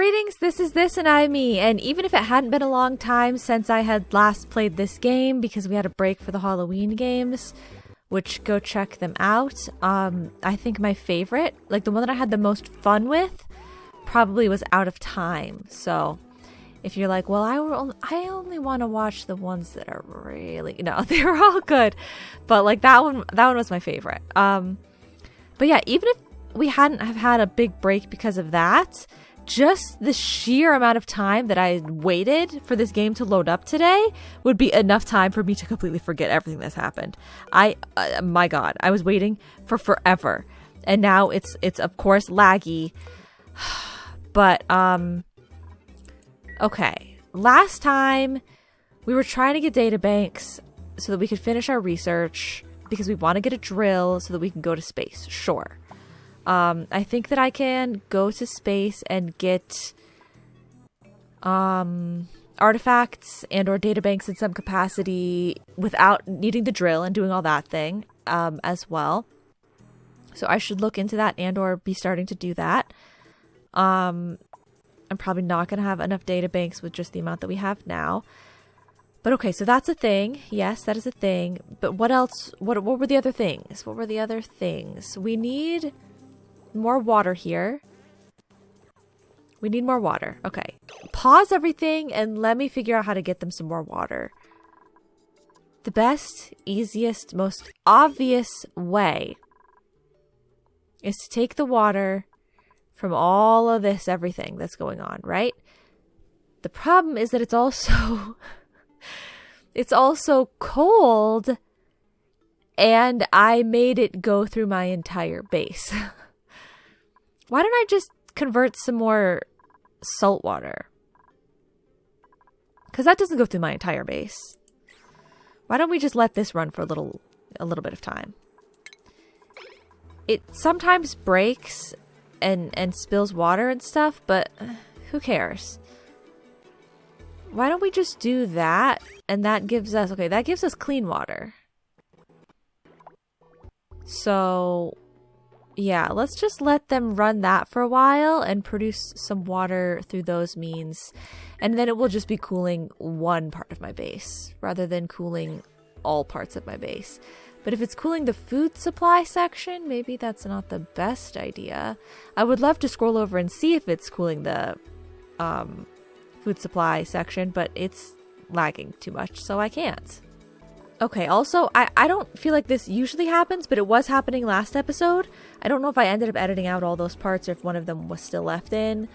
Greetings, this is This and I'm Me, and even if it hadn't been a long time since I had last played this game because we had a break for the Halloween games, which go check them out, I think my favorite, like the one that I had the most fun with, probably was Out of Time. So if you're like, well, I only want to watch the ones that are really, they were all good, but like that one was my favorite. But yeah, even if we hadn't have had a big break because of that, just the sheer amount of time that I waited for this game to load up today would be enough time for me to completely forget everything that's happened. My God, I was waiting for forever, and now it's of course laggy. But okay. Last time we were trying to get databanks so that we could finish our research because we want to get a drill so that we can go to space. Sure. I think that I can go to space and get artifacts and or databanks in some capacity without needing the drill and doing all that thing as well. So I should look into that and or be starting to do that. I'm probably not going to have enough databanks with just the amount that we have now. But okay, so that's a thing. Yes, that is a thing. But what else? What were the other things? What were the other things? We need more water here. We need more water. Okay. Pause everything and let me figure out how to get them some more water. The best, easiest, most obvious way is to take the water from all of this, everything that's going on, right? The problem is that it's also cold, and I made it go through my entire base. Why don't I just convert some more salt water? Because that doesn't go through my entire base. Why don't we just let this run for a little bit of time? It sometimes breaks and spills water and stuff, but who cares? Why don't we just do that? And that gives us clean water. So yeah, let's just let them run that for a while and produce some water through those means. And then it will just be cooling one part of my base rather than cooling all parts of my base. But if it's cooling the food supply section, maybe that's not the best idea. I would love to scroll over and see if it's cooling the food supply section, but it's lagging too much, so I can't. Okay, also, I don't feel like this usually happens, but it was happening last episode. I don't know if I ended up editing out all those parts or if one of them was still left in.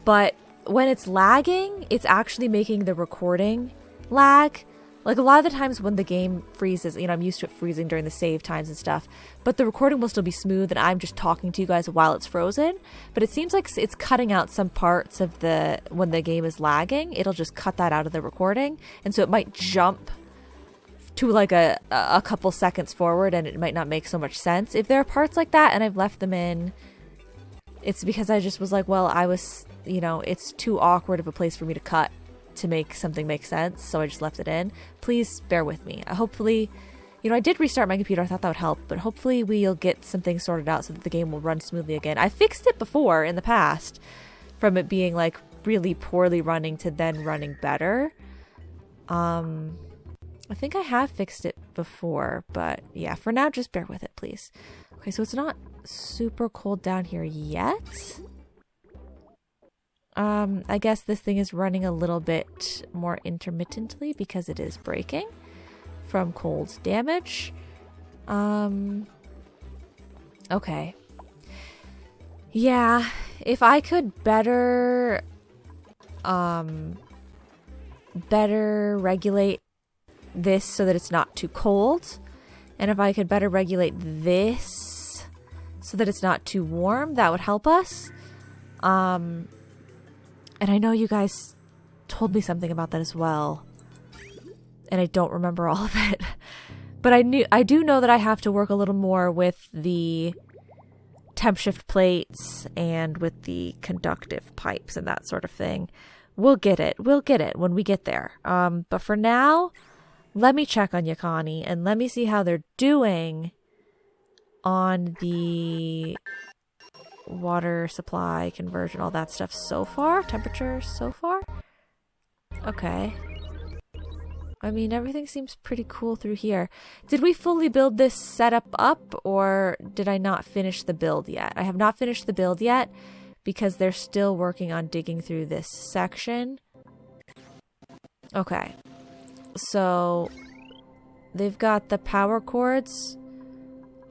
But when it's lagging, it's actually making the recording lag. Like a lot of the times when the game freezes, I'm used to it freezing during the save times and stuff, but the recording will still be smooth and I'm just talking to you guys while it's frozen. But it seems like it's cutting out some parts of when the game is lagging, it'll just cut that out of the recording. And so it might jump to like a couple seconds forward and it might not make so much sense. If there are parts like that and I've left them in, it's because I just was like, well, it's too awkward of a place for me to cut to make something make sense, so I just left it in. Please bear with me. Hopefully, I did restart my computer. I thought that would help, but hopefully we'll get some things sorted out so that the game will run smoothly again. I fixed it before in the past from it being like really poorly running to then running better. I think I have fixed it before, but yeah, for now, just bear with it, please. Okay, so it's not super cold down here yet. I guess this thing is running a little bit more intermittently because it is breaking from cold damage. Okay. Yeah, if I could better regulate this so that it's not too cold, and if I could better regulate this so that it's not too warm, that would help us. And I know you guys told me something about that as well, and I don't remember all of it. But I do know that I have to work a little more with the temp shift plates and with the conductive pipes and that sort of thing. We'll get it when we get there. But for now, let me check on Yakani and let me see how they're doing on the water supply, conversion, all that stuff so far. Temperature so far. Okay. I mean, everything seems pretty cool through here. Did we fully build this setup up, or did I not finish the build yet? I have not finished the build yet because they're still working on digging through this section. Okay. So they've got the power cords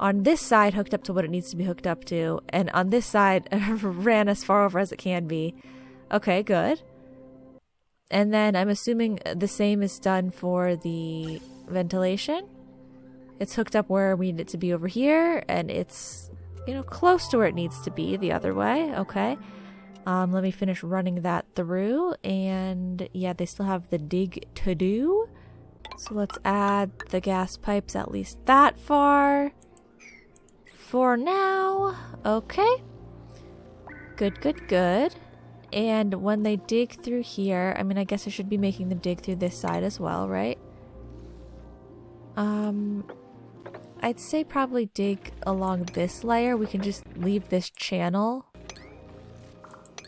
on this side hooked up to what it needs to be hooked up to, and on this side ran as far over as it can be. Okay, good. And then I'm assuming the same is done for the ventilation. It's hooked up where we need it to be over here, and it's, you know, close to where it needs to be the other way. Okay. Let me finish running that through. And yeah, they still have the dig to do. So let's add the gas pipes at least that far. For now. Okay. Good, good, good. And when they dig through here, I mean, I guess I should be making them dig through this side as well, right? I'd say probably dig along this layer. We can just leave this channel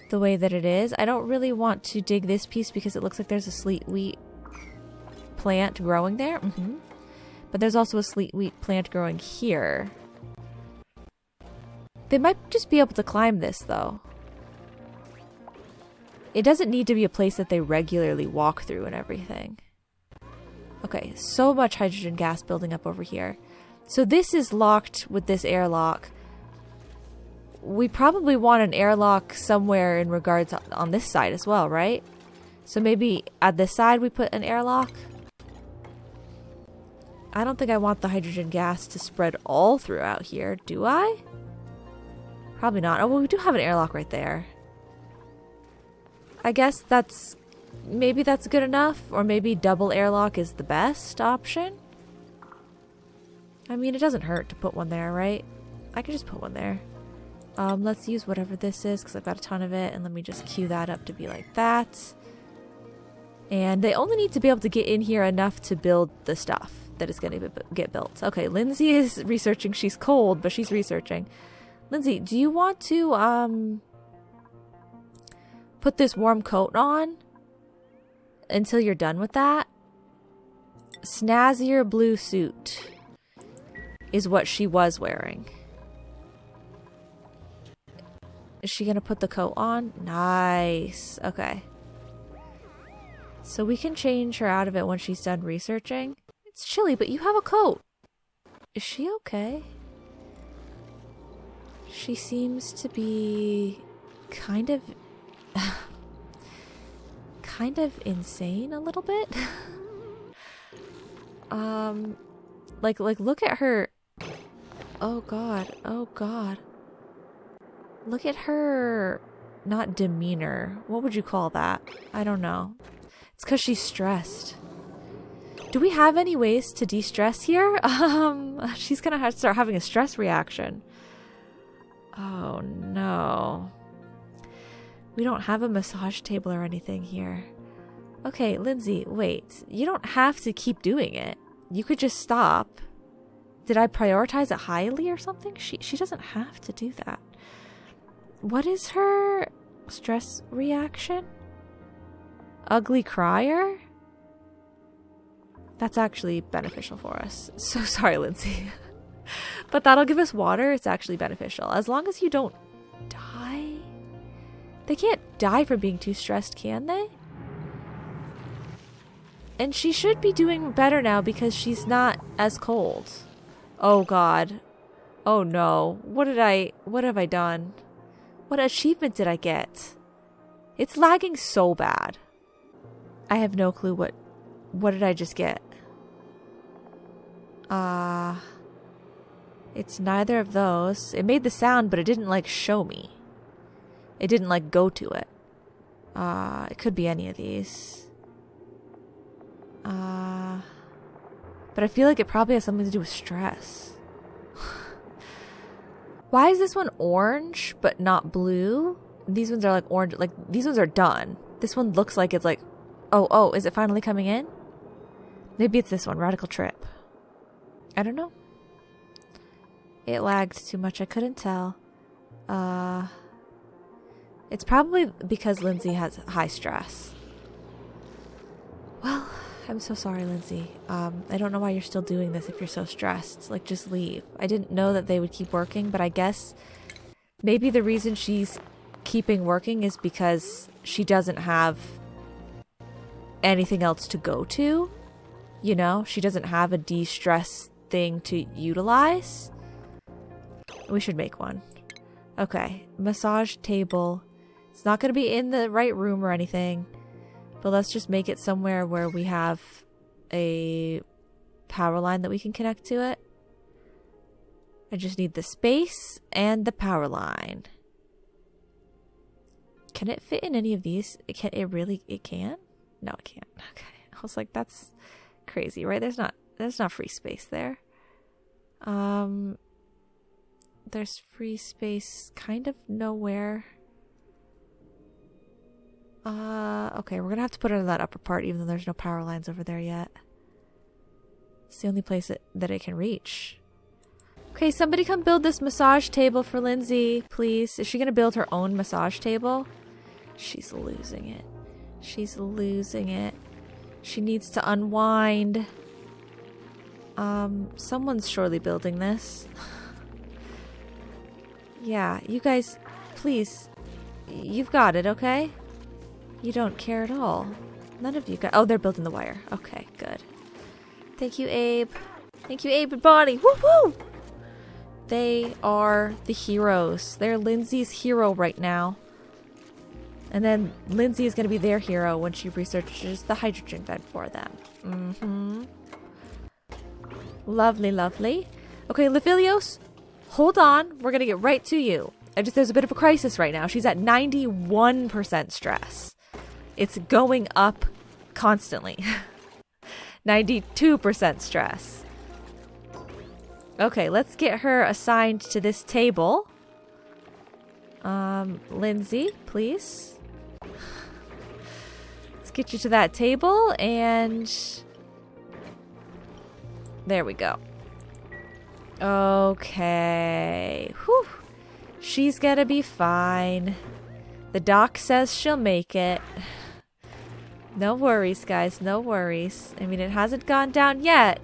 the way that it is. I don't really want to dig this piece because it looks like there's a sleet wheat plant growing there. But there's also a sleet wheat plant growing here. They might just be able to climb this, though. It doesn't need to be a place that they regularly walk through and everything. Okay, so much hydrogen gas building up over here. So this is locked with this airlock. We probably want an airlock somewhere in regards on this side as well, right? So maybe at this side we put an airlock. I don't think I want the hydrogen gas to spread all throughout here, do I? Probably not. Oh, well, we do have an airlock right there. I guess maybe that's good enough, or maybe double airlock is the best option. I mean, it doesn't hurt to put one there, right? I could just put one there. Let's use whatever this is because I've got a ton of it, and let me just queue that up to be like that. And they only need to be able to get in here enough to build the stuff that is going to get built. Okay, Lindsay is researching. She's cold, but she's researching. Lindsay, do you want to put this warm coat on until you're done with that? Snazzier blue suit is what she was wearing. Is she gonna put the coat on? Nice. Okay. So we can change her out of it when she's done researching. It's chilly, but you have a coat. Is she okay? She seems to be kind of insane a little bit. Like look at her. Oh god. Oh god. Look at her, not demeanor. What would you call that? I don't know. It's because she's stressed. Do we have any ways to de-stress here? She's gonna have to start having a stress reaction. Oh no. We don't have a massage table or anything here. Okay, Lindsay, wait. You don't have to keep doing it. You could just stop. Did I prioritize it highly or something? She doesn't have to do that. What is her stress reaction? Ugly crier? That's actually beneficial for us. So sorry, Lindsay. But that'll give us water. It's actually beneficial. As long as you don't die. They can't die from being too stressed, can they? And she should be doing better now because she's not as cold. Oh god. Oh no. What have I done? What achievement did I get? It's lagging so bad. I have no clue what did I just get? It's neither of those. It made the sound, but it didn't like show me. It didn't like go to it. It could be any of these. But I feel like it probably has something to do with stress. Why is this one orange but not blue? These ones are like orange. Like these ones are done. This one looks like it's like, oh, is it finally coming in? Maybe it's this one, Radical Trip. I don't know. It lagged too much. I couldn't tell. It's probably because Lindsay has high stress. Well, I'm so sorry, Lindsay. I don't know why you're still doing this if you're so stressed. Like, just leave. I didn't know that they would keep working, but I guess maybe the reason she's keeping working is because she doesn't have anything else to go to. You know, she doesn't have a de-stress thing to utilize. We should make one. Okay, massage table. It's not going to be in the right room or anything, but let's just make it somewhere where we have a power line that we can connect to it. I just need the space and the power line. Can it fit in any of these? It can. It can? No, it can't. Okay. I was like, that's crazy, right? There's not free space there. There's free space kind of nowhere. Okay, we're gonna have to put it in that upper part even though there's no power lines over there yet. It's the only place that it can reach. Okay, somebody come build this massage table for Lindsay, please. Is she gonna build her own massage table? She's losing it. She's losing it. She needs to unwind. Someone's surely building this. Yeah, you guys, please. You've got it, okay? You don't care at all. None of you got... Oh, they're building the wire. Okay, good. Thank you, Abe. Thank you, Abe and Bonnie. Woo-woo! They are the heroes. They're Lindsay's hero right now. And then Lindsay is going to be their hero when she researches the hydrogen vent for them. Mm-hmm. Lovely, lovely. Okay, Lephilios, hold on. We're going to get right to you. There's a bit of a crisis right now. She's at 91% stress. It's going up constantly. 92% stress. Okay, let's get her assigned to this table. Lindsay, please. Let's get you to that table and... There we go. Okay. Whew. She's gonna be fine. The doc says she'll make it. No worries, guys. No worries. I mean, it hasn't gone down yet.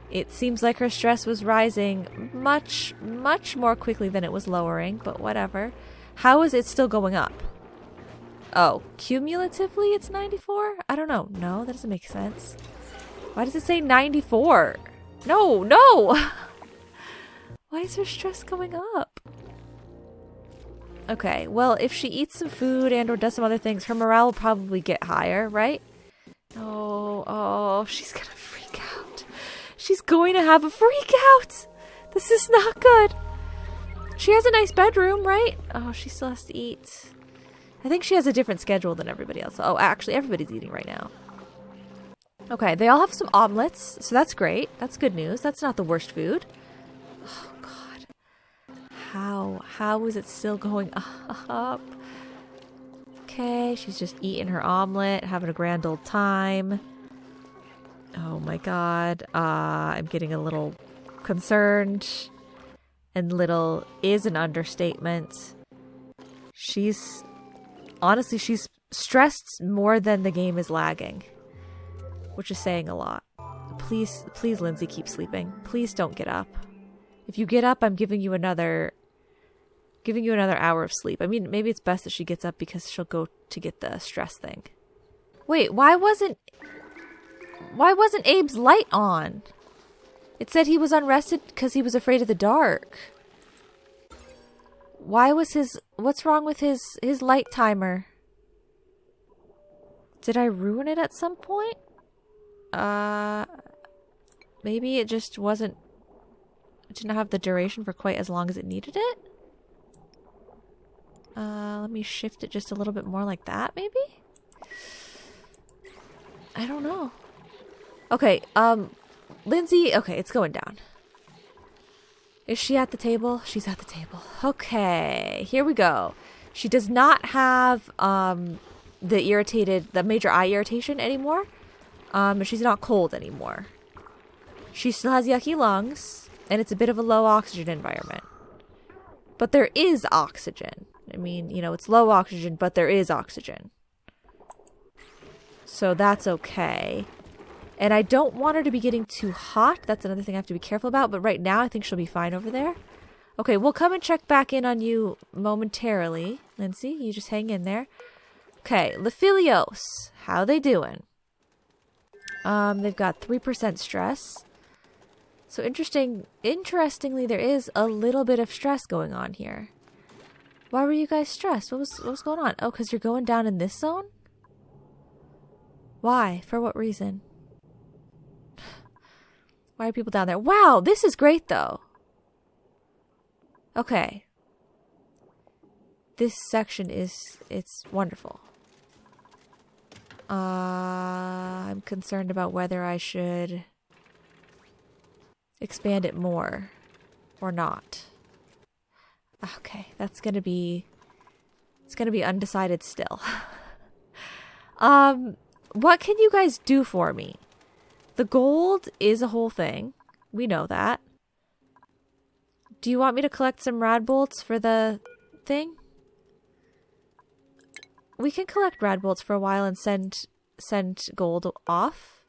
It seems like her stress was rising much, much more quickly than it was lowering, but whatever. How is it still going up? Oh, cumulatively it's 94? I don't know. No, that doesn't make sense. Why does it say 94? No, no! Why is her stress going up? Okay, well, if she eats some food and or does some other things, her morale will probably get higher, right? Oh, she's gonna freak out. She's going to have a freak out! This is not good. She has a nice bedroom, right? Oh, she still has to eat. I think she has a different schedule than everybody else. Oh, actually, everybody's eating right now. Okay, they all have some omelets, so that's great. That's good news. That's not the worst food. Oh, God. How is it still going up? Okay, she's just eating her omelet, having a grand old time. Oh, my God. I'm getting a little concerned. And little is an understatement. Honestly, she's stressed more than the game is lagging. Which is saying a lot. Please, Lindsay, keep sleeping. Please don't get up. If you get up, I'm giving you another hour of sleep. I mean, maybe it's best that she gets up because she'll go to get the stress thing. Wait, why wasn't Abe's light on? It said he was unrested because he was afraid of the dark. What's wrong with his light timer? Did I ruin it at some point? Maybe it just didn't have the duration for quite as long as it needed it. Let me shift it just a little bit more like that, maybe? I don't know. Okay, Lindsay, okay, it's going down. Is she at the table? She's at the table. Okay, here we go. She does not have, the major eye irritation anymore. She's not cold anymore. She still has yucky lungs, and it's a bit of a low oxygen environment. But there is oxygen. I mean, you know, it's low oxygen, but there is oxygen. So that's okay. And I don't want her to be getting too hot. That's another thing I have to be careful about. But right now, I think she'll be fine over there. Okay, we'll come and check back in on you momentarily. Lindsay, you just hang in there. Okay, Lephilios. How they doing? They've got 3% stress. So interestingly, there is a little bit of stress going on here. Why were you guys stressed? What was going on? Oh, because you're going down in this zone? Why? For what reason? Why are people down there? Wow, this is great though. Okay. This section it's wonderful. I'm concerned about whether I should expand it more or not. Okay, it's gonna be undecided still. What can you guys do for me? The gold is a whole thing. We know that. Do you want me to collect some rad bolts for the thing? We can collect rad bolts for a while and send gold off.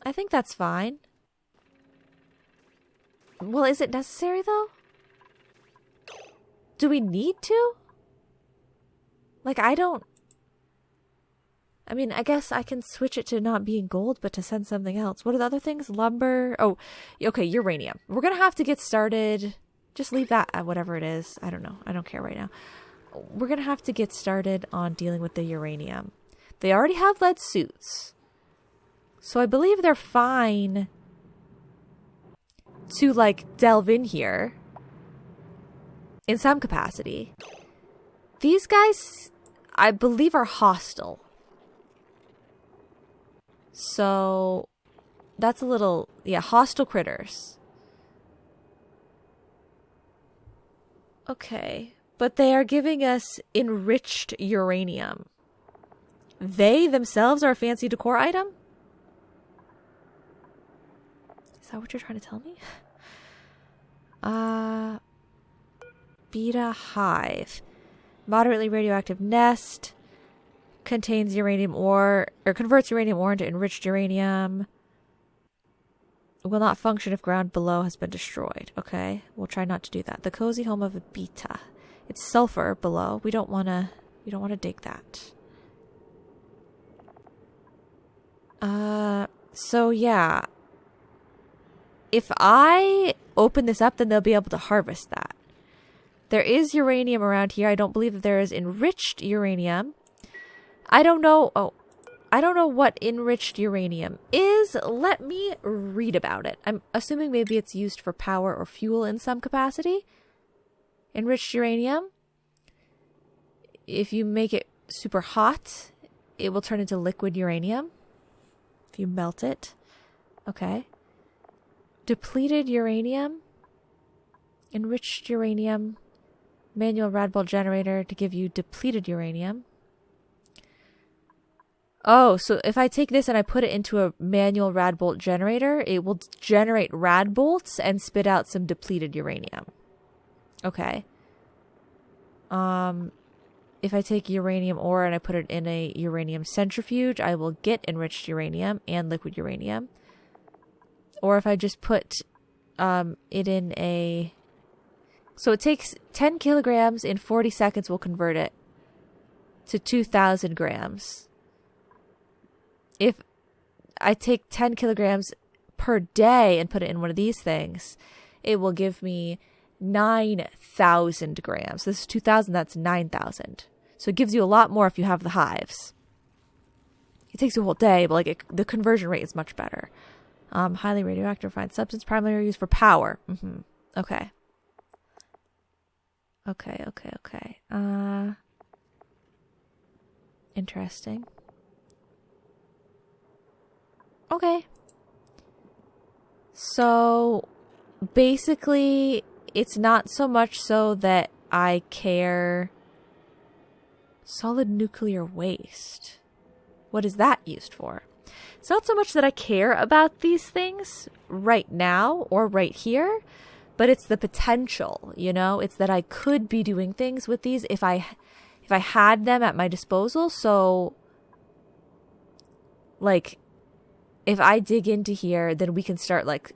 I think that's fine. Well, is it necessary though? Do we need to? Like, I mean, I guess I can switch it to not being gold, but to send something else. What are the other things? Lumber. Oh, okay, uranium. We're going to have to get started. Just leave that at whatever it is. I don't know. I don't care right now. We're going to have to get started on dealing with the uranium. They already have lead suits. So I believe they're fine to, like, delve in here in some capacity. These guys, I believe, are hostile. So that's a little, hostile critters. Okay, but they are giving us enriched uranium. They themselves are a fancy decor item? Is that what you're trying to tell me? Beta hive. Moderately radioactive nest. Contains uranium ore, or converts uranium ore into enriched uranium. Will not function if ground below has been destroyed. Okay, we'll try not to do that. The cozy home of a beta. It's sulfur below. We don't want to dig that. So yeah. If I open this up, then they'll be able to harvest that. There is uranium around here. I don't believe that there is enriched uranium. I don't know. Oh, I don't know what enriched uranium is. Let me read about it. I'm assuming maybe it's used for power or fuel in some capacity. Enriched uranium. If you make it super hot, it will turn into liquid uranium. If you melt it. Okay. Depleted uranium. Enriched uranium. Manual rad bolt generator to give you depleted uranium. Oh, so if I take this and I put it into a manual rad bolt generator, it will generate rad bolts and spit out some depleted uranium. Okay. If I take uranium ore and I put it in a uranium centrifuge, I will get enriched uranium and liquid uranium. Or if I just put it in a... So it takes 10 kilograms in 40 seconds, we'll convert it to 2,000 grams. If I take 10 kilograms per day and put it in one of these things, it will give me 9,000 grams. This is 2,000, that's 9,000. So it gives you a lot more if you have the hives. It takes you a whole day, but the conversion rate is much better. Highly radioactive refined substance, primarily used for power. Okay. Okay. Interesting. Okay. So, basically, it's not so much so that I care... Solid nuclear waste. What is that used for? It's not so much that I care about these things right now or right here, but it's the potential, you know? It's that I could be doing things with these if I had them at my disposal. So, like, if I dig into here, then we can start, like,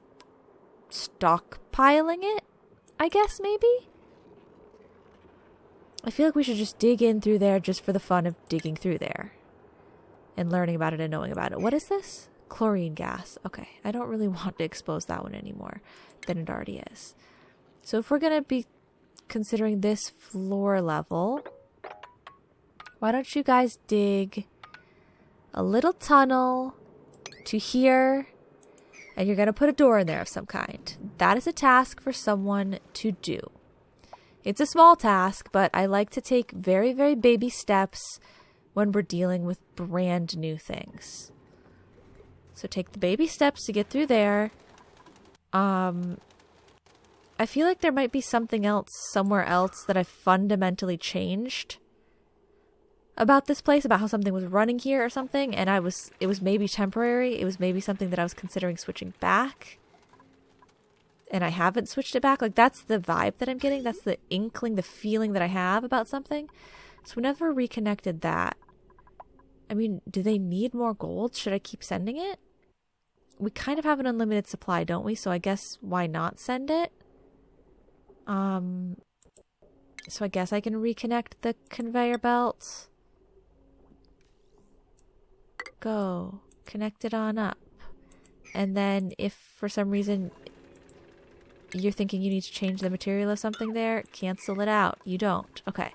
stockpiling it, I guess, maybe? I feel like we should just dig in through there just for the fun of digging through there and learning about it and knowing about it. What is this? Chlorine gas. Okay, I don't really want to expose that one anymore than it already is. So if we're going to be considering this floor level, why don't you guys dig a little tunnel to here, and you're going to put a door in there of some kind. That is a task for someone to do. It's a small task, but I like to take very, very baby steps when we're dealing with brand new things. So take the baby steps to get through there. I feel like there might be something else somewhere else that I fundamentally changed about this place, about how something was running here or something, and it was maybe temporary. It was maybe something that I was considering switching back, and I haven't switched it back. Like, that's the vibe that I'm getting. That's the inkling, the feeling that I have about something. So we never reconnected that. I mean, do they need more gold? Should I keep sending it? We kind of have an unlimited supply, don't we? So I guess why not send it? So I guess I can reconnect the conveyor belt. Go. Connect it on up. And then if for some reason you're thinking you need to change the material of something there, cancel it out. You don't. Okay.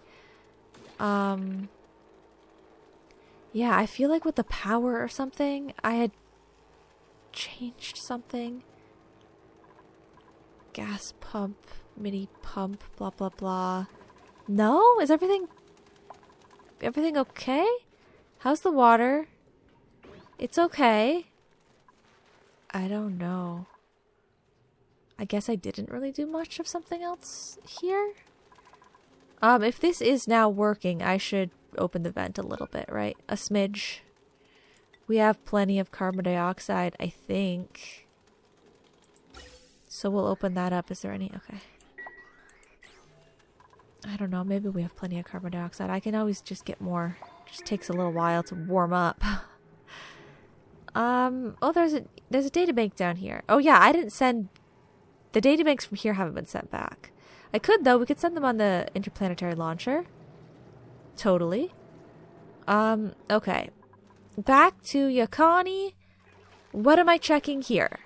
Yeah, I feel like with the power or something, I had changed something. Gas pump, mini pump, blah, blah, blah. No? Is everything okay? How's the water? It's okay. I don't know. I guess I didn't really do much of something else here. If this is now working, I should open the vent a little bit, right? A smidge. We have plenty of carbon dioxide, I think. So we'll open that up. Is there any? Okay. I don't know. Maybe we have plenty of carbon dioxide. I can always just get more. It just takes a little while to warm up. Oh, there's a databank down here. Oh yeah, I didn't send. The databanks from here haven't been sent back. I could though. We could send them on the interplanetary launcher. Totally. Okay. Back to Yakani. What am I checking here?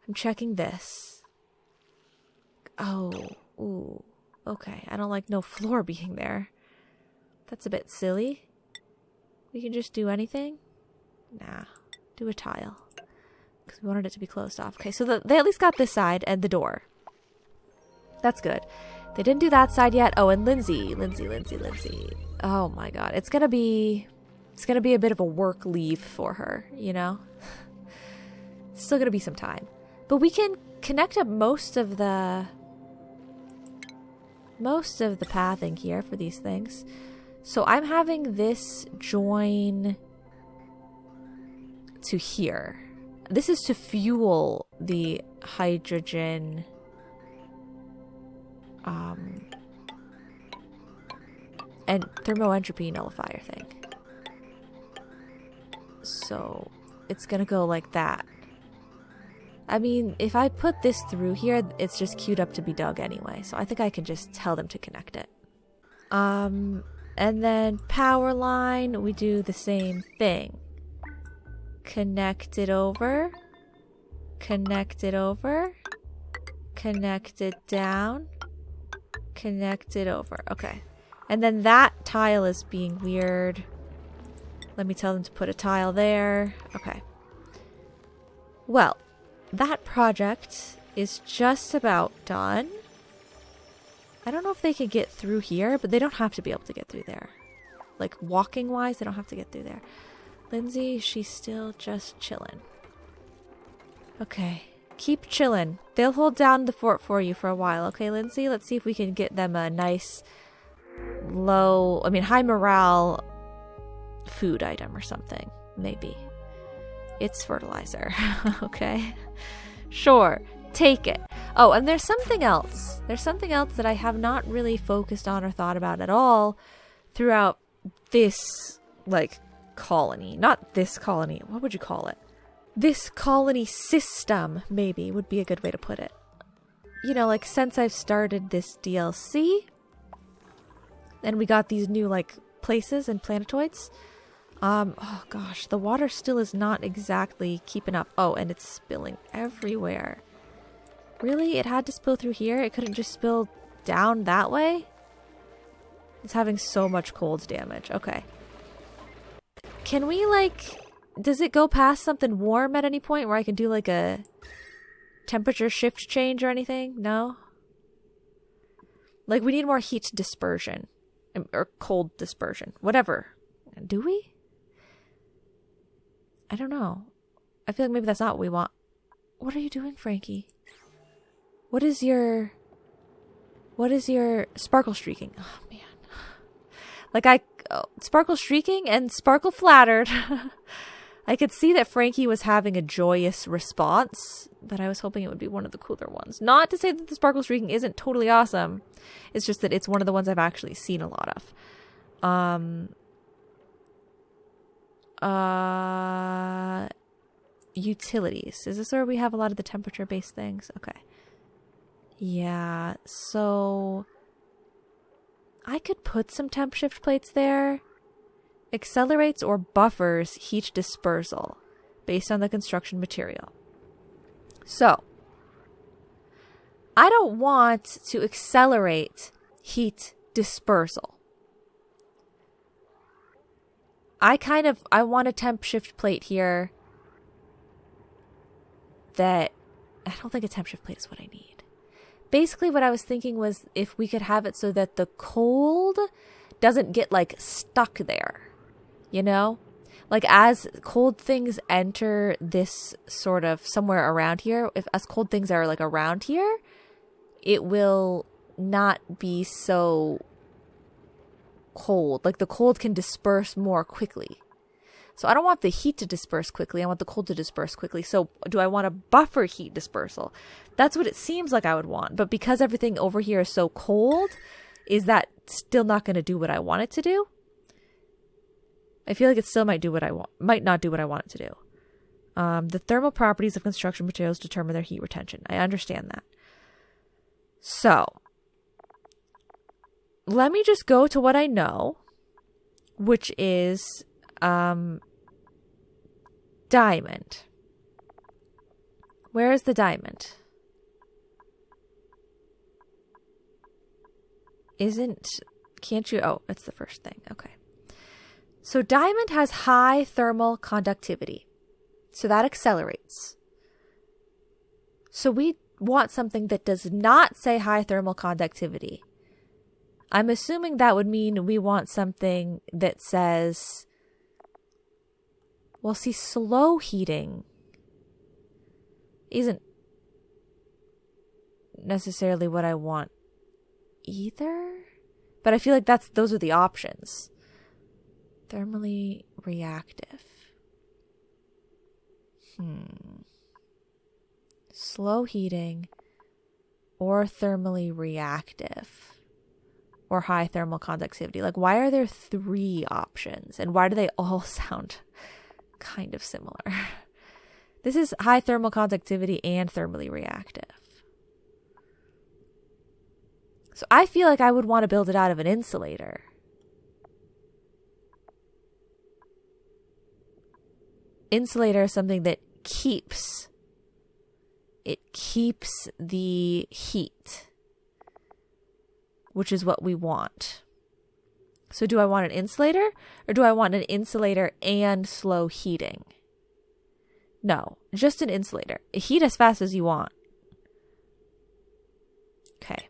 I'm checking this. Oh. Ooh. Okay. I don't like no floor being there. That's a bit silly. We can just do anything? Nah. Do a tile. Because we wanted it to be closed off. Okay, so they at least got this side and the door. That's good. They didn't do that side yet. Oh, and Lindsay. Oh my god. It's gonna be a bit of a work leave for her, you know? It's still gonna be some time. But we can connect up most of the pathing here for these things. So I'm having this join to here. This is to fuel the hydrogen and thermoentropy nullifier thing. So it's gonna go like that. I mean, if I put this through here, it's just queued up to be dug anyway. So I think I can just tell them to connect it. And then power line, we do the same thing. Connect it over. Connect it over. Connect it down. Connect it over. Okay. And then that tile is being weird. Let me tell them to put a tile there. Okay. Well, that project is just about done. I don't know if they could get through here, but they don't have to be able to get through there. Like, walking-wise, they don't have to get through there. Lindsay, she's still just chilling. Okay. Keep chilling. They'll hold down the fort for you for a while, okay, Lindsay? Let's see if we can get them a nice, high morale food item or something. Maybe. It's fertilizer. Okay. Sure. Take it. Oh, and there's something else. There's something else that I have not really focused on or thought about at all throughout this, like, colony. Not this colony. What would you call it? This colony system, maybe, would be a good way to put it. You know, like, since I've started this DLC, and we got these new, like, places and planetoids. Oh gosh, the water still is not exactly keeping up. Oh, and it's spilling everywhere. Really? It had to spill through here? It couldn't just spill down that way? It's having so much cold damage. Okay. Can we, like... Does it go past something warm at any point where I can do, like, a temperature shift change or anything? No? Like, we need more heat dispersion. Or cold dispersion. Whatever. Do we? I don't know. I feel like maybe that's not what we want. What are you doing, Frankie? What is your sparkle streaking? Oh, man. Like, sparkle streaking and sparkle flattered. I could see that Frankie was having a joyous response, but I was hoping it would be one of the cooler ones. Not to say that the sparkle streaking isn't totally awesome. It's just that it's one of the ones I've actually seen a lot of. Utilities. Is this where we have a lot of the temperature-based things? Okay. Yeah, so I could put some temp shift plates there. Accelerates or buffers heat dispersal based on the construction material. So, I don't want to accelerate heat dispersal. I want a temp shift plate here that, I don't think a temp shift plate is what I need. Basically what I was thinking was if we could have it so that the cold doesn't get, like, stuck there. You know? Like, as cold things enter this sort of somewhere around here, if as cold things are, like, around here, it will not be so cold. Like, the cold can disperse more quickly. So I don't want the heat to disperse quickly. I want the cold to disperse quickly. So do I want a buffer heat dispersal? That's what it seems like I would want. But because everything over here is so cold, is that still not going to do what I want it to do? I feel like it still might not do what I want it to do. The thermal properties of construction materials determine their heat retention. I understand that. So, let me just go to what I know, which is diamond. Where is the diamond? Can't you? Oh, it's the first thing. Okay. So diamond has high thermal conductivity. So that accelerates. So we want something that does not say high thermal conductivity. I'm assuming that would mean we want something that says, well, see, slow heating isn't necessarily what I want either. But I feel like those are the options. Thermally reactive. Slow heating or thermally reactive or high thermal conductivity. Like, why are there 3 options? And why do they all sound kind of similar? This is high thermal conductivity and thermally reactive. So I feel like I would want to build it out of an insulator. Insulator is something that keeps the heat, which is what we want. So do I want an insulator or do I want an insulator and slow heating? No, just an insulator. Heat as fast as you want. Okay.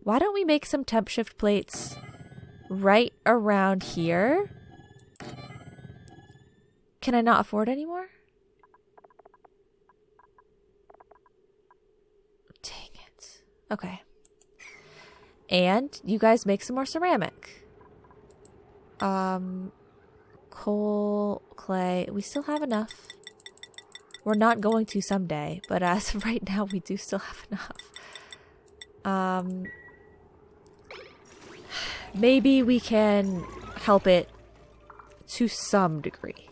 Why don't we make some temp shift plates right around here? Can I not afford any more? Dang it. Okay. And you guys make some more ceramic. Coal, clay. We still have enough. We're not going to someday, but as of right now, we do still have enough. Maybe we can help it to some degree.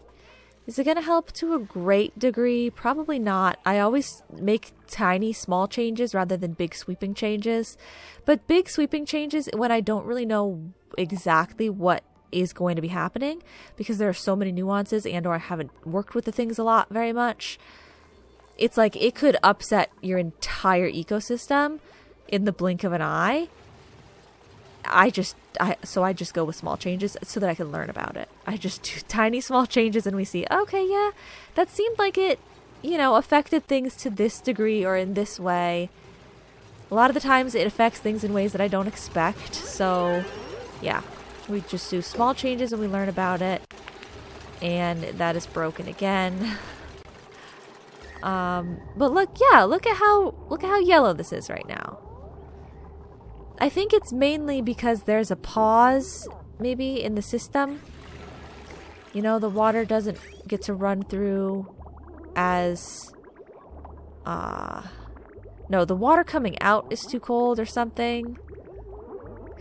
Is it going to help to a great degree? Probably not. I always make tiny, small changes rather than big sweeping changes. But big sweeping changes when I don't really know exactly what is going to be happening, because there are so many nuances and or I haven't worked with the things a lot very much. It's like it could upset your entire ecosystem in the blink of an eye. So I just go with small changes so that I can learn about it. I just do tiny small changes and we see, okay, yeah, that seemed like it, affected things to this degree or in this way. A lot of the times it affects things in ways that I don't expect. So yeah, we just do small changes and we learn about it. And that is broken again. But look at how yellow this is right now. I think it's mainly because there's a pause, maybe, in the system. The water doesn't get to run through as... No, the water coming out is too cold or something.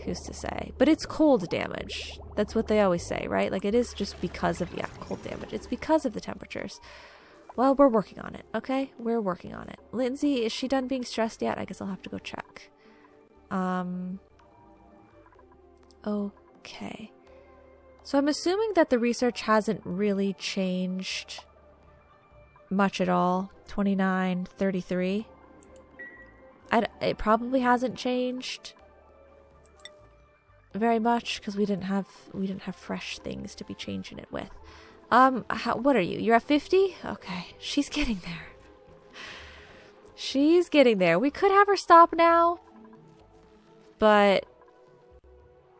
Who's to say? But it's cold damage. That's what they always say, right? Like, it is just because of, cold damage. It's because of the temperatures. Well, we're working on it, okay? We're working on it. Lindsay, is she done being stressed yet? I guess I'll have to go check. Okay. So I'm assuming that the research hasn't really changed much at all. 29, 33. It probably hasn't changed very much because we didn't have fresh things to be changing it with. What are you? You're at 50? Okay. She's getting there. She's getting there. We could have her stop now, but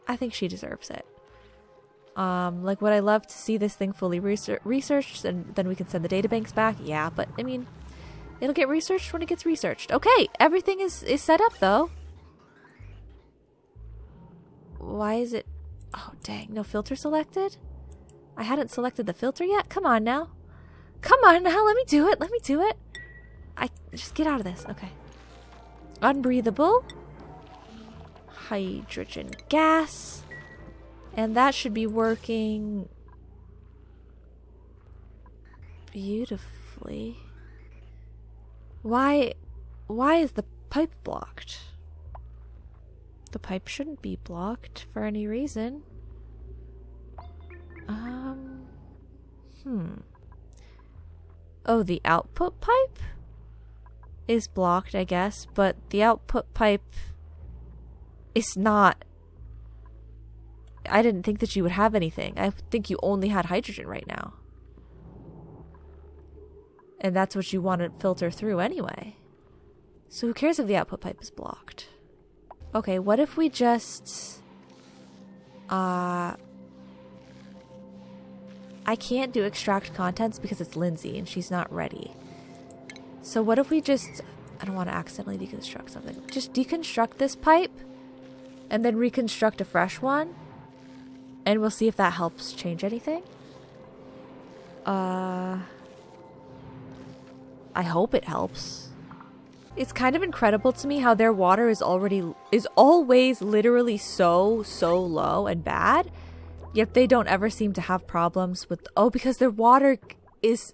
I think she deserves it. Like, would I love to see this thing fully researched and then we can send the databanks back? Yeah, but I mean, it'll get researched when it gets researched. Okay, everything is set up though. Why is it... Oh, dang. No filter selected? I hadn't selected the filter yet? Come on now. Come on now. Let me do it. Let me do it. Just get out of this. Okay. Unbreathable. Hydrogen gas. And that should be working beautifully. Why is the pipe blocked? The pipe shouldn't be blocked for any reason. Oh, the output pipe is blocked, I guess, but the output pipe is not... I didn't think that you would have anything. I think you only had hydrogen right now. And that's what you want to filter through anyway. So who cares if the output pipe is blocked? Okay, what if we just... I can't do extract contents because it's Lindsay and she's not ready. So what if we just... I don't want to accidentally deconstruct something. Just deconstruct this pipe and then reconstruct a fresh one. And we'll see if that helps change anything. I hope it helps. It's kind of incredible to me how their water is always literally so low and bad. Yet they don't ever seem to have problems with... Oh, because their water is...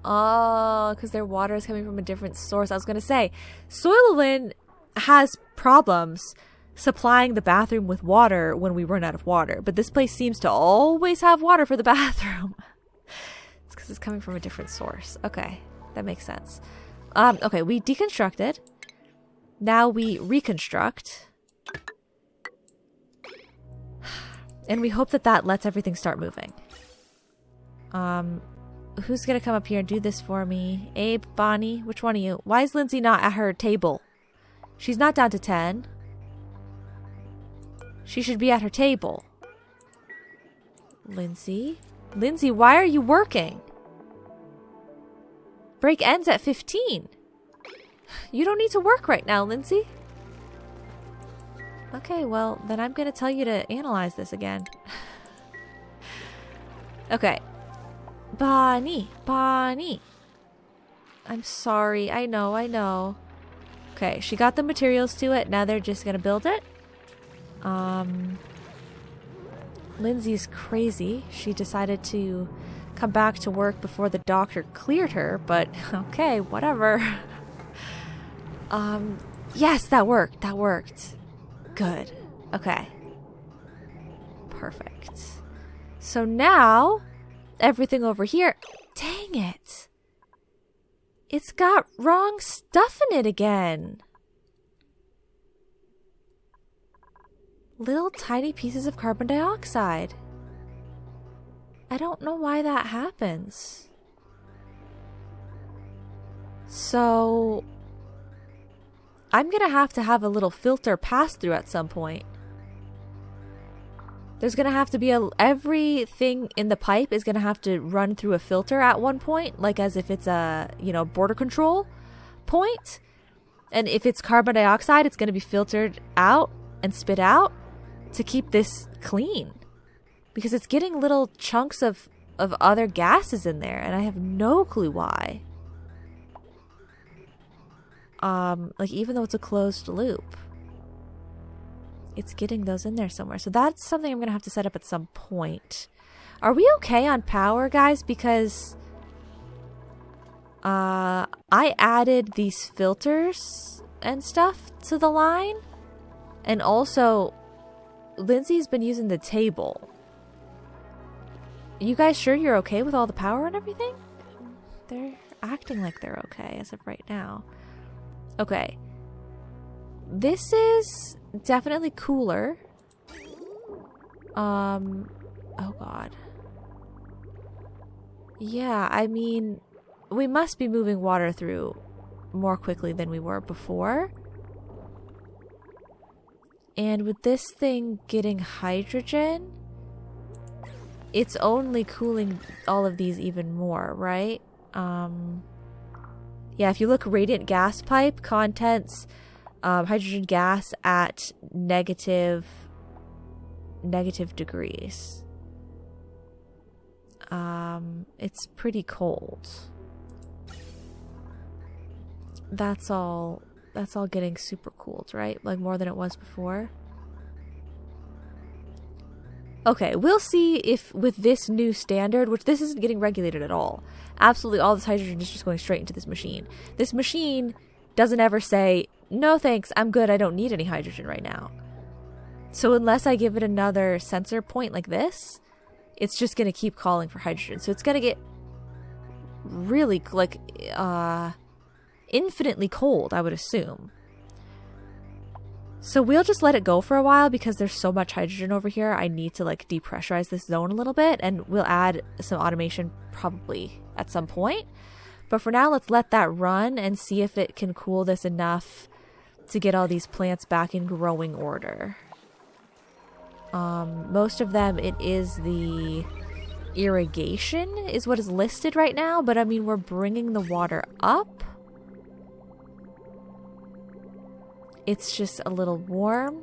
Oh, because their water is coming from a different source. I was going to say, Soilalin has problems supplying the bathroom with water when we run out of water. But this place seems to always have water for the bathroom. It's because it's coming from a different source. Okay, that makes sense. Okay, we deconstructed. Now we reconstruct. And we hope that that lets everything start moving. Who's gonna come up here and do this for me? Abe, Bonnie, which one of you? Why is Lindsay not at her table? She's not down to 10. She should be at her table. Lindsay? Lindsay, why are you working? Break ends at 15. You don't need to work right now, Lindsay. Okay, well, then I'm going to tell you to analyze this again. Okay. Bonnie. I'm sorry. I know. Okay, she got the materials to it. Now they're just gonna build it. Lindsay's crazy. She decided to come back to work before the doctor cleared her, but okay, whatever. Yes, that worked. Good. Okay. Perfect. So now, everything over here... Dang it! It's got wrong stuff in it again. Little tiny pieces of carbon dioxide. I don't know why that happens. So... I'm gonna have to have a little filter pass through at some point. There's gonna have to be everything in the pipe is gonna have to run through a filter at one point, like as if it's a, border control point. And if it's carbon dioxide, it's gonna be filtered out and spit out to keep this clean. Because it's getting little chunks of other gases in there, and I have no clue why. Even though it's a closed loop, it's getting those in there somewhere. So that's something I'm going to have to set up at some point. Are we okay on power, guys? Because I added these filters and stuff to the line. And also, Lindsay's been using the table. You guys sure you're okay with all the power and everything? They're acting like they're okay as of right now. Okay. This is definitely cooler. Oh god. Yeah, I mean, we must be moving water through more quickly than we were before. And with this thing getting hydrogen, it's only cooling all of these even more, right? Yeah, if you look, radiant gas pipe, contents, hydrogen gas at negative degrees. It's pretty cold. That's all getting super cooled, right? Like more than it was before. Okay, we'll see if with this new standard, which this isn't getting regulated at all. Absolutely all this hydrogen is just going straight into this machine. This machine doesn't ever say, no thanks, I'm good, I don't need any hydrogen right now. So unless I give it another sensor point like this, it's just going to keep calling for hydrogen. So it's going to get really, infinitely cold, I would assume. So we'll just let it go for a while because there's so much hydrogen over here. I need to depressurize this zone a little bit, and we'll add some automation probably at some point. But for now, let's let that run and see if it can cool this enough to get all these plants back in growing order. Most of them, it is the irrigation is what is listed right now, but I mean, we're bringing the water up. It's just a little warm.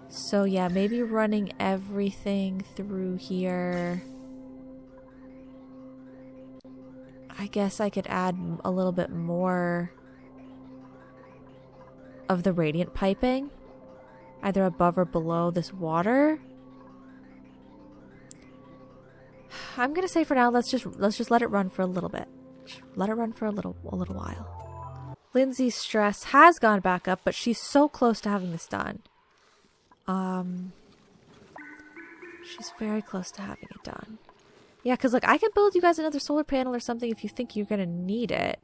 So yeah, maybe running everything through here. I guess I could add a little bit more of the radiant piping, either above or below this water. I'm gonna say for now, let's just let it run for a little bit. Let it run for a little while. Lindsay's stress has gone back up, but she's so close to having this done. She's very close to having it done. Yeah, because I can build you guys another solar panel or something if you think you're gonna need it.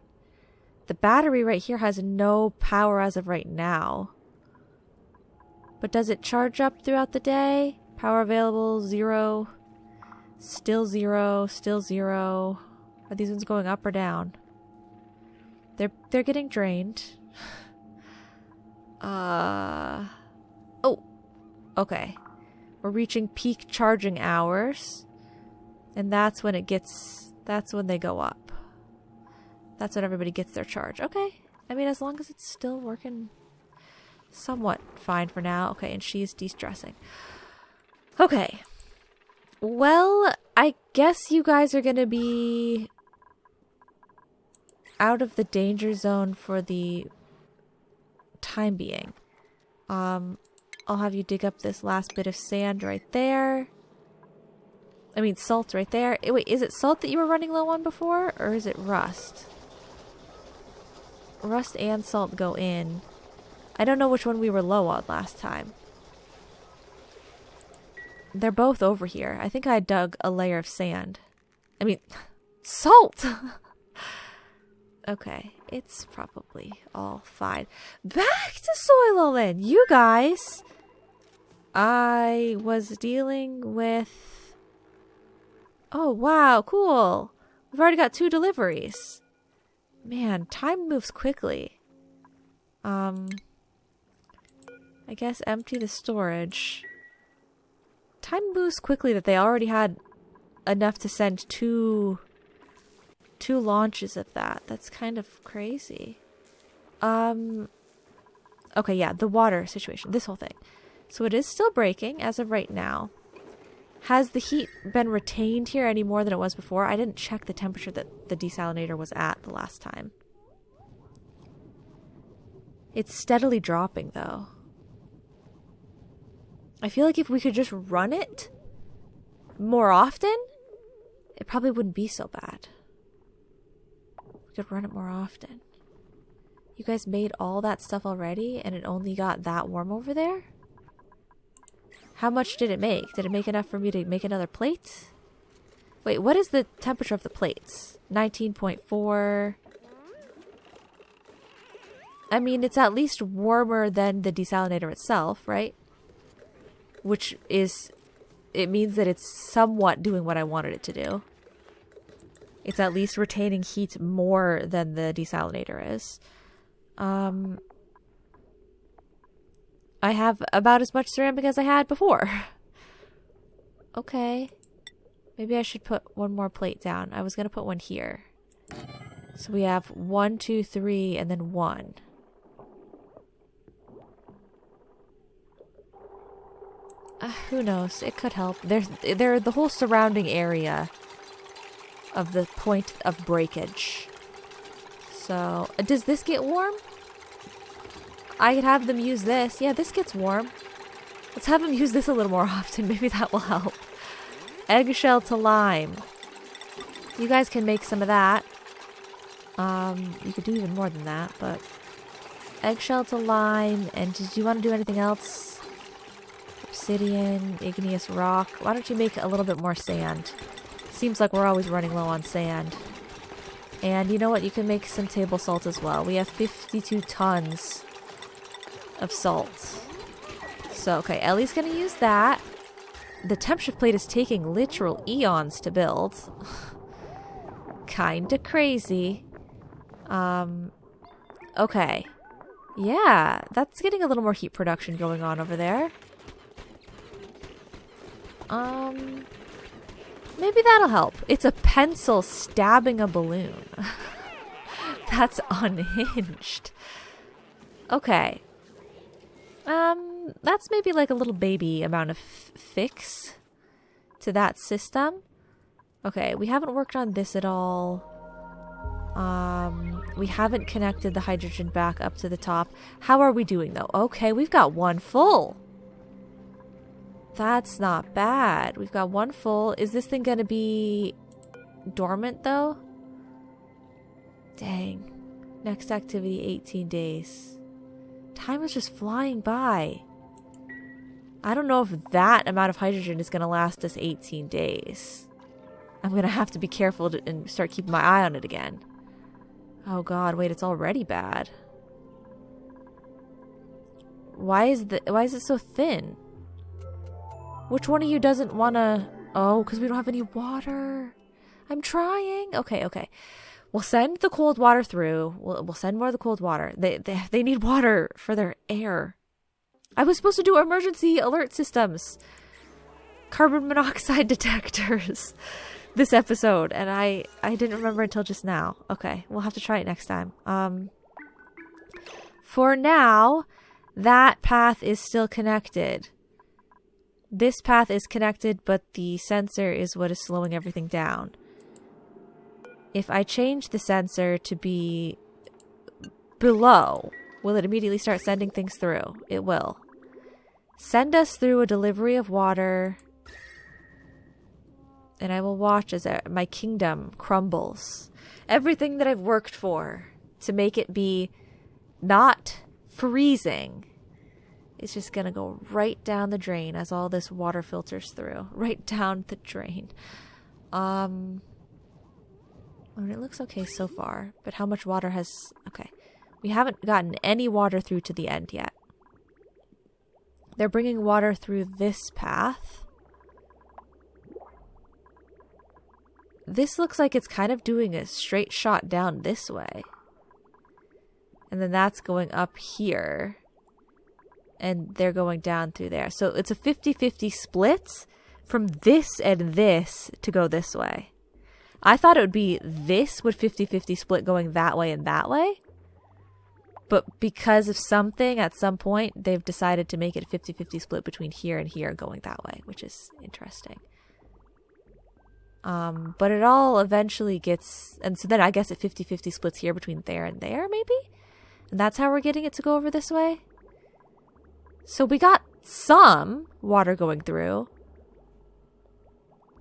The battery right here has no power as of right now. But does it charge up throughout the day? Power available, 0. Still 0, still 0. Are these ones going up or down? They're getting drained. Oh, okay. We're reaching peak charging hours. And that's when they go up. That's when everybody gets their charge. Okay. I mean, as long as it's still working somewhat fine for now. Okay, and she's de-stressing. Okay. Well, I guess you guys are gonna be out of the danger zone for the time being. I'll have you dig up this last bit of sand right there. I mean, salt right there. Wait, is it salt that you were running low on before? Or is it rust? Rust and salt go in. I don't know which one we were low on last time. They're both over here. I think I dug a layer of sand. I mean, salt! Okay, it's probably all fine. Back to Soilolan! You guys! I was dealing with... Oh, wow, cool. We've already got 2 deliveries. Man, time moves quickly. I guess empty the storage. Time moves quickly that they already had enough to send two launches of that. That's kind of crazy. Okay, yeah, the water situation, this whole thing. So it is still breaking as of right now. Has the heat been retained here any more than it was before? I didn't check the temperature that the desalinator was at the last time. It's steadily dropping, though. I feel like if we could just run it more often, it probably wouldn't be so bad. We could run it more often. You guys made all that stuff already, and it only got that warm over there? How much did it make? Did it make enough for me to make another plate? Wait, what is the temperature of the plates? 19.4. I mean, it's at least warmer than the desalinator itself, right? Which is... It means that it's somewhat doing what I wanted it to do. It's at least retaining heat more than the desalinator is. I have about as much ceramic as I had before. Okay. Maybe I should put one more plate down. I was going to put one here. So we have 1, 2, 3, and then 1. Who knows? It could help. They're the whole surrounding area of the point of breakage. So, does this get warm? I could have them use this. Yeah, this gets warm. Let's have them use this a little more often. Maybe that will help. Eggshell to lime. You guys can make some of that. You could do even more than that, but... Eggshell to lime. And did you want to do anything else? Obsidian, igneous rock. Why don't you make a little bit more sand? Seems like we're always running low on sand. And you know what? You can make some table salt as well. We have 52 tons of salt. So, okay, Ellie's gonna use that. The temperature plate is taking literal eons to build. Kinda crazy. Okay. Yeah, that's getting a little more heat production going on over there. Maybe that'll help. It's a pencil stabbing a balloon. That's unhinged. Okay. That's maybe like a little baby amount of fix to that system. Okay, we haven't worked on this at all. We haven't connected the hydrogen back up to the top. How are we doing though? Okay, we've got 1 full. That's not bad. We've got 1 full. Is this thing gonna be dormant though? Dang. Next activity, 18 days. Time is just flying by. I don't know if that amount of hydrogen is going to last us 18 days. I'm going to have to be careful and start keeping my eye on it again. Oh god, wait, it's already bad. Why is it so thin? Which one of you doesn't want to... Oh, because we don't have any water. I'm trying. Okay. We'll send the cold water through. We'll send more of the cold water. They need water for their air. I was supposed to do emergency alert systems. Carbon monoxide detectors. This episode. And I didn't remember until just now. Okay. We'll have to try it next time. For now, that path is still connected. This path is connected, but the sensor is what is slowing everything down. if I change the sensor to be below, will it immediately start sending things through? It will. Send us through a delivery of water, and I will watch as my kingdom crumbles. Everything that I've worked for to make it be not freezing is just gonna go right down the drain as all this water filters through. Right down the drain. I mean, it looks okay so far, but how much water has... Okay. We haven't gotten any water through to the end yet. They're bringing water through this path. This looks like it's kind of doing a straight shot down this way. And then that's going up here. And they're going down through there. So it's a 50-50 split from this and this to go this way. I thought it would be this would 50-50 split going that way and that way. But because of something at some point, they've decided to make it 50-50 split between here and here going that way, which is interesting. But it all eventually gets... And so then I guess it 50-50 splits here between there and there, maybe? And that's how we're getting it to go over this way? So we got some water going through,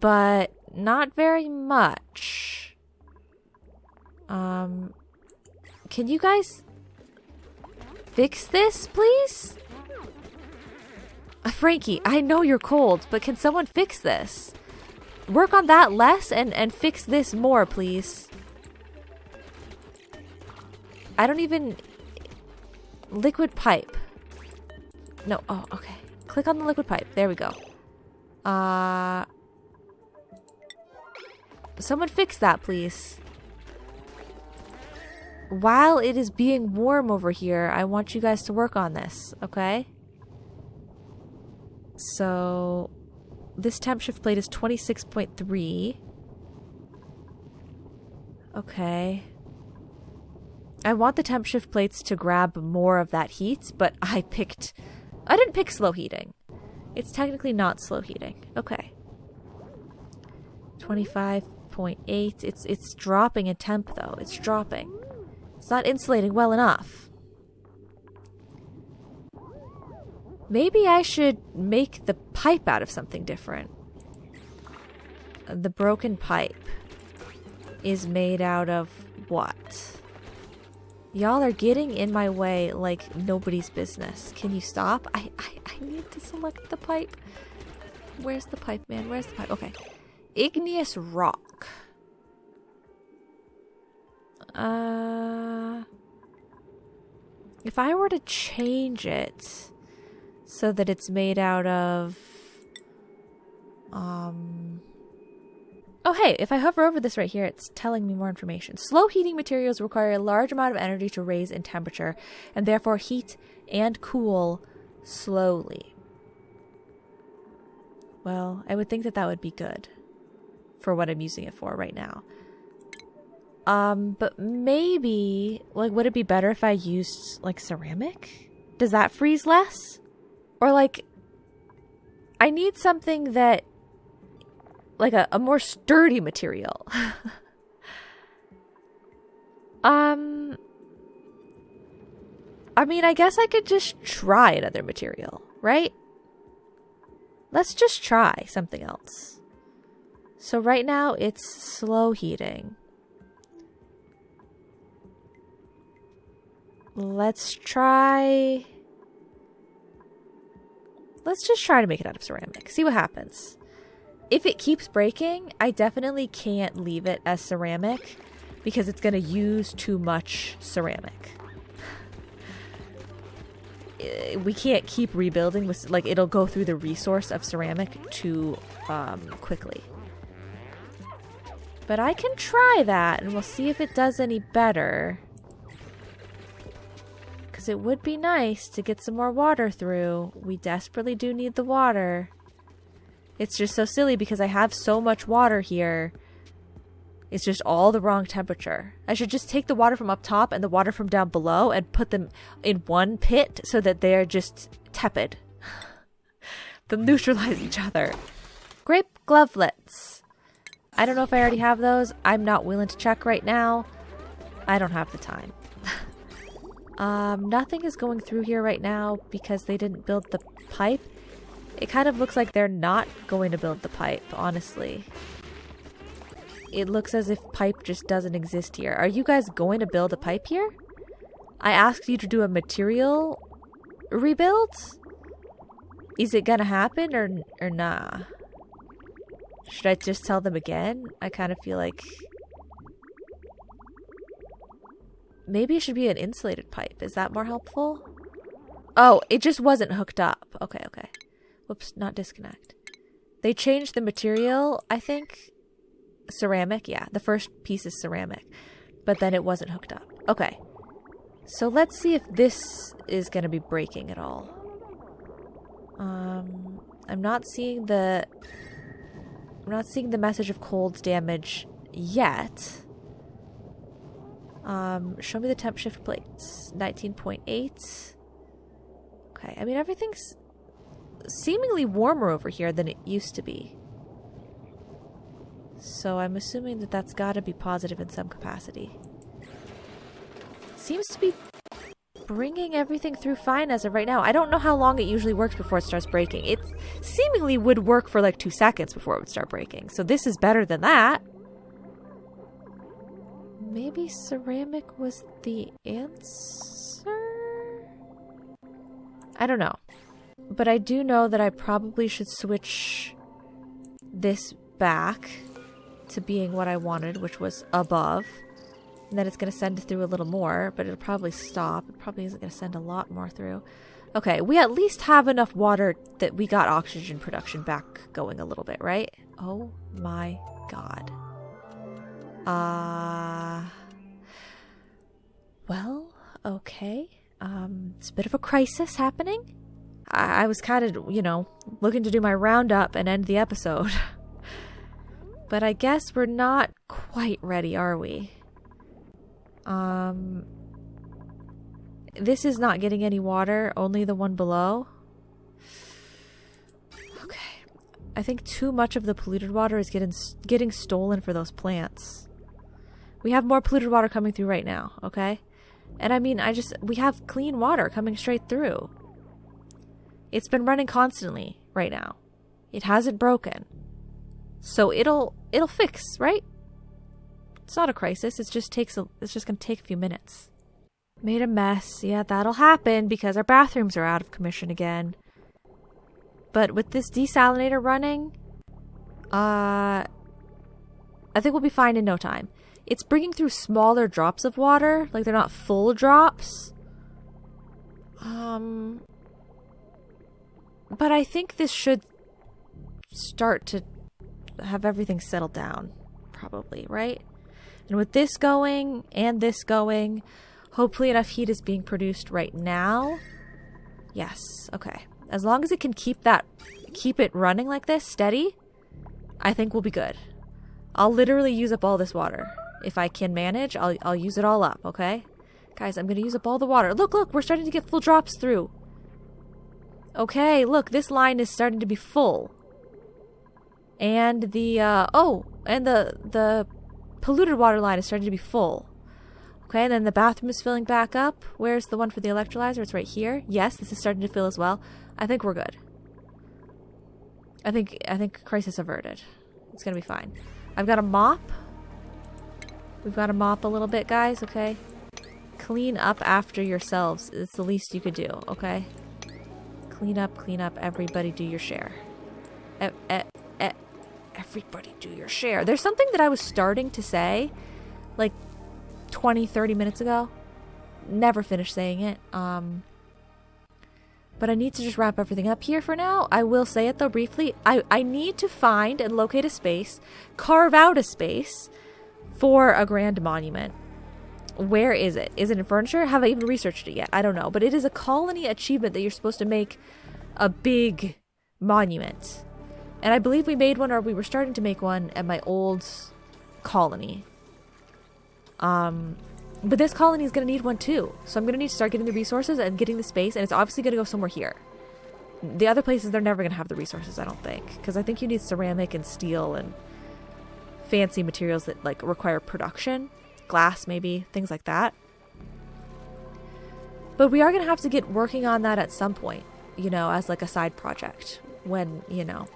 but not very much. Can you guys fix this, please? Frankie, I know you're cold, but can someone fix this? Work on that less and fix this more, please. I don't even... Liquid pipe. No, oh, okay. Click on the liquid pipe. There we go. Someone fix that, please. While it is being warm over here, I want you guys to work on this, okay? So, this temp shift plate is 26.3. Okay. I want the temp shift plates to grab more of that heat, but I didn't pick slow heating. It's technically not slow heating. Okay. 25.8. It's dropping in temp though. It's dropping. It's not insulating well enough. Maybe I should make the pipe out of something different. The broken pipe is made out of what? Y'all are getting in my way like nobody's business. Can you stop? I need to select the pipe. Where's the pipe, man? Where's the pipe? Okay. Igneous rock. If I were to change it so that it's made out of... Oh, hey, if I hover over this right here, it's telling me more information. Slow heating materials require a large amount of energy to raise in temperature and therefore heat and cool slowly. Well, I would think that that would be good for what I'm using it for right now. But maybe, like, would it be better if I used, like, ceramic? Does that freeze less? Or, like, I need something that, like, a more sturdy material. I mean, I guess I could just try another material, right? Let's just try something else. So right now, it's slow heating. Let's just try to make it out of ceramic. See what happens. If it keeps breaking, I definitely can't leave it as ceramic because it's going to use too much ceramic. We can't keep rebuilding with, like, it'll go through the resource of ceramic too quickly. But I can try that and we'll see if it does any better. Because it would be nice to get some more water through. We desperately do need the water. It's just so silly because I have so much water here. It's just all the wrong temperature. I should just take the water from up top and the water from down below and put them in one pit so that they're just tepid. They'll neutralize each other. Grape glovelets. I don't know if I already have those. I'm not willing to check right now. I don't have the time. Nothing is going through here right now because they didn't build the pipe. It kind of looks like they're not going to build the pipe, honestly. It looks as if pipe just doesn't exist here. Are you guys going to build a pipe here? I asked you to do a material rebuild? Is it gonna happen or nah? Should I just tell them again? I kind of feel like... Maybe it should be an insulated pipe. Is that more helpful? Oh, it just wasn't hooked up. Okay, okay. Whoops, not disconnect. They changed the material, I think. Ceramic, yeah. The first piece is ceramic. But then it wasn't hooked up. Okay. So let's see if this is going to be breaking at all. I'm not seeing the message of cold damage yet. Show me the temp shift plates. 19.8. Okay, I mean everything's seemingly warmer over here than it used to be. So I'm assuming that that's got to be positive in some capacity. It seems to be bringing everything through fine as of right now. I don't know how long it usually works before it starts breaking. It seemingly would work for like 2 seconds before it would start breaking. So this is better than that. Maybe ceramic was the answer? I don't know. But I do know that I probably should switch this back to being what I wanted, which was above. And then it's going to send through a little more, but it'll probably stop. It probably isn't going to send a lot more through. Okay, we at least have enough water that we got oxygen production back going a little bit, right? Oh my god. Well, okay. It's a bit of a crisis happening. I was kind of, you know, looking to do my roundup and end the episode. But I guess we're not quite ready, are we? This is not getting any water, only the one below. Okay. I think too much of the polluted water is getting stolen for those plants. We have more polluted water coming through right now, okay? And I mean, we have clean water coming straight through. It's been running constantly right now. It hasn't broken. So it'll fix, right? It's not a crisis. It's just going to take a few minutes. Made a mess. Yeah, that'll happen because our bathrooms are out of commission again. But with this desalinator running, I think we'll be fine in no time. It's bringing through smaller drops of water, like they're not full drops. But I think this should start to have everything settle down, probably, right? And with this going and this going, hopefully enough heat is being produced right now. Yes, okay. As long as it can keep it running like this, steady, I think we'll be good. I'll literally use up all this water. If I can manage, I'll use it all up, okay? Guys, I'm gonna use up all the water. Look, we're starting to get full drops through. Okay, look, this line is starting to be full. And the polluted water line is starting to be full. Okay, and then the bathroom is filling back up. Where's the one for the electrolyzer? It's right here. Yes, this is starting to fill as well. I think we're good. I think crisis averted. It's gonna be fine. I've got a mop. We've got to mop a little bit, guys, okay? Clean up after yourselves. It's the least you could do, okay? Clean up, everybody do your share. Everybody do your share. There's something that I was starting to say, like 20, 30 minutes ago. Never finished saying it. But I need to just wrap everything up here for now. I will say it, though, briefly. I need to find and locate a space, carve out a space for a grand monument. Where is it? Is it in furniture? Have I even researched it yet? I don't know. But it is a colony achievement that you're supposed to make a big monument. And I believe we made one, or we were starting to make one at my old colony. But this colony is going to need one too. So I'm going to need to start getting the resources and getting the space. And it's obviously going to go somewhere here. The other places, they're never going to have the resources, I don't think. Because I think you need ceramic and steel and fancy materials that like require production, glass maybe, things like that. But we are going to have to get working on that at some point, you know, as like a side project when, you know,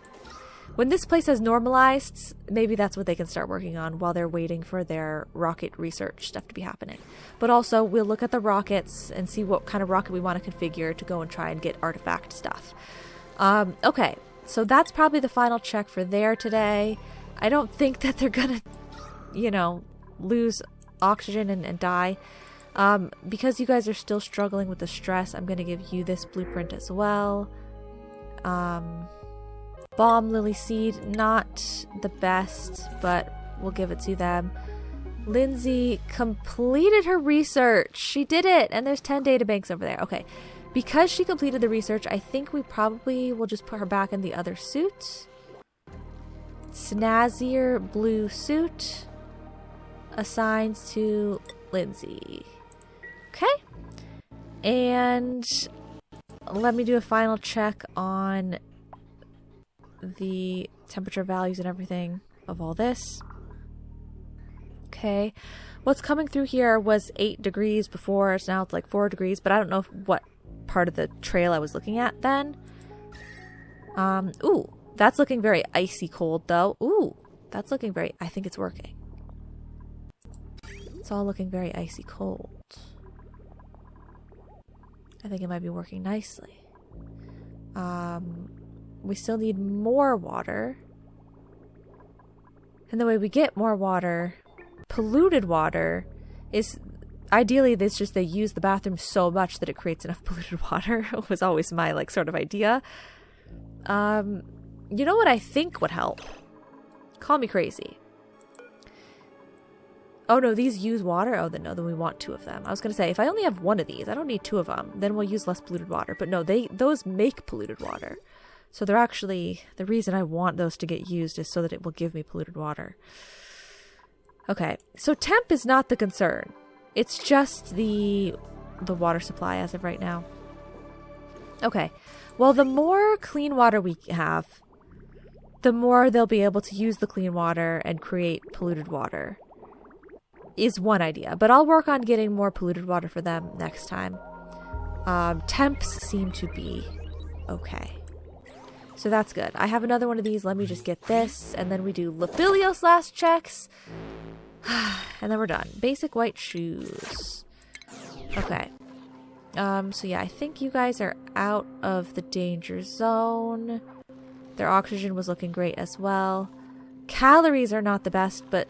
when this place has normalized, maybe that's what they can start working on while they're waiting for their rocket research stuff to be happening. But also we'll look at the rockets and see what kind of rocket we want to configure to go and try and get artifact stuff. Okay, so that's probably the final check for there today. I don't think that they're going to, you know, lose oxygen and die. Because you guys are still struggling with the stress, I'm going to give you this blueprint as well. Balm lily seed, not the best, but we'll give it to them. Lindsay completed her research. She did it, and there's 10 databanks over there. Okay, because she completed the research, I think we probably will just put her back in the other suit. Snazzier blue suit assigned to Lindsay. Okay, and let me do a final check on the temperature values and everything of all this. Okay, what's coming through here was 8 degrees before, so now it's like 4 degrees, but I don't know what part of the trail I was looking at then. Ooh, that's looking very icy cold though. Ooh, that's looking very, I think it's working. It's all looking very icy cold. I think it might be working nicely. We still need more water. And the way we get more water, polluted water, is ideally it's just they use the bathroom so much that it creates enough polluted water. It was always my like sort of idea. You know what I think would help? Call me crazy. Oh no, these use water? Oh, then no, then we want 2 of them. I was going to say, if I only have 1 of these, I don't need 2 of them. Then we'll use less polluted water. But no, those make polluted water. So they're actually, the reason I want those to get used is so that it will give me polluted water. Okay, so temp is not the concern. It's just the water supply as of right now. Okay, well, the more clean water we have, the more they'll be able to use the clean water and create polluted water. Is one idea, but I'll work on getting more polluted water for them next time. Temps seem to be okay. So that's good. I have another one of these. Let me just get this, and then we do Lophilios last checks. And then we're done. Basic white shoes. Okay. So yeah, I think you guys are out of the danger zone. Their oxygen was looking great as well. Calories are not the best, but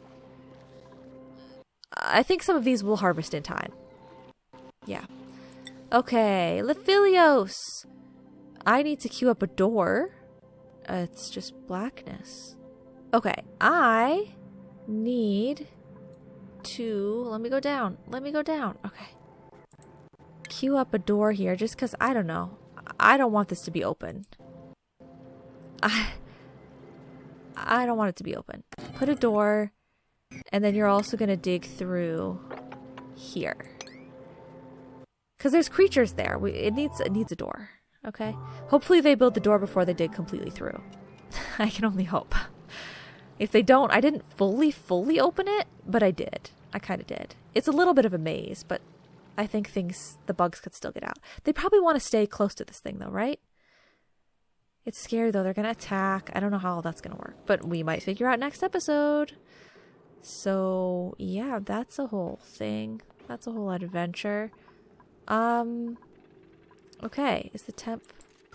I think some of these will harvest in time. Yeah. Okay, Lophilios. I need to queue up a door. It's just blackness. Okay, I need to... Let me go down. Okay. Queue up a door here just because, I don't know. I don't want this to be open. I don't want it to be open. Put a door... And then you're also going to dig through here. Because there's creatures there. It needs a door. Okay? Hopefully they build the door before they dig completely through. I can only hope. If they don't, I didn't fully open it, but I did. I kind of did. It's a little bit of a maze, but I think the bugs could still get out. They probably want to stay close to this thing though, right? It's scary though. They're going to attack. I don't know how all that's going to work, but we might figure out next episode. So, yeah, that's a whole thing. That's a whole adventure. Okay, is the temp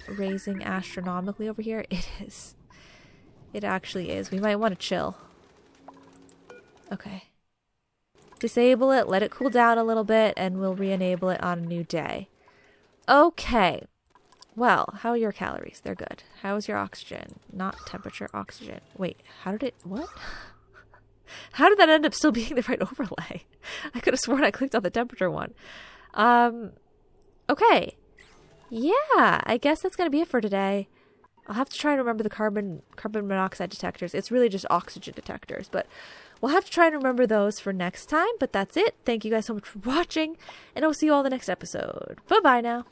raising astronomically over here? It is. It actually is. We might want to chill. Okay. Disable it, let it cool down a little bit, and we'll re-enable it on a new day. Okay. Well, how are your calories? They're good. How is your oxygen? Not temperature, oxygen. Wait, how did it... What? How did that end up still being the right overlay? I could have sworn I clicked on the temperature one. Okay. Yeah, I guess that's going to be it for today. I'll have to try and remember the carbon monoxide detectors. It's really just oxygen detectors, but we'll have to try and remember those for next time. But that's it. Thank you guys so much for watching, and I'll see you all in the next episode. Bye-bye now.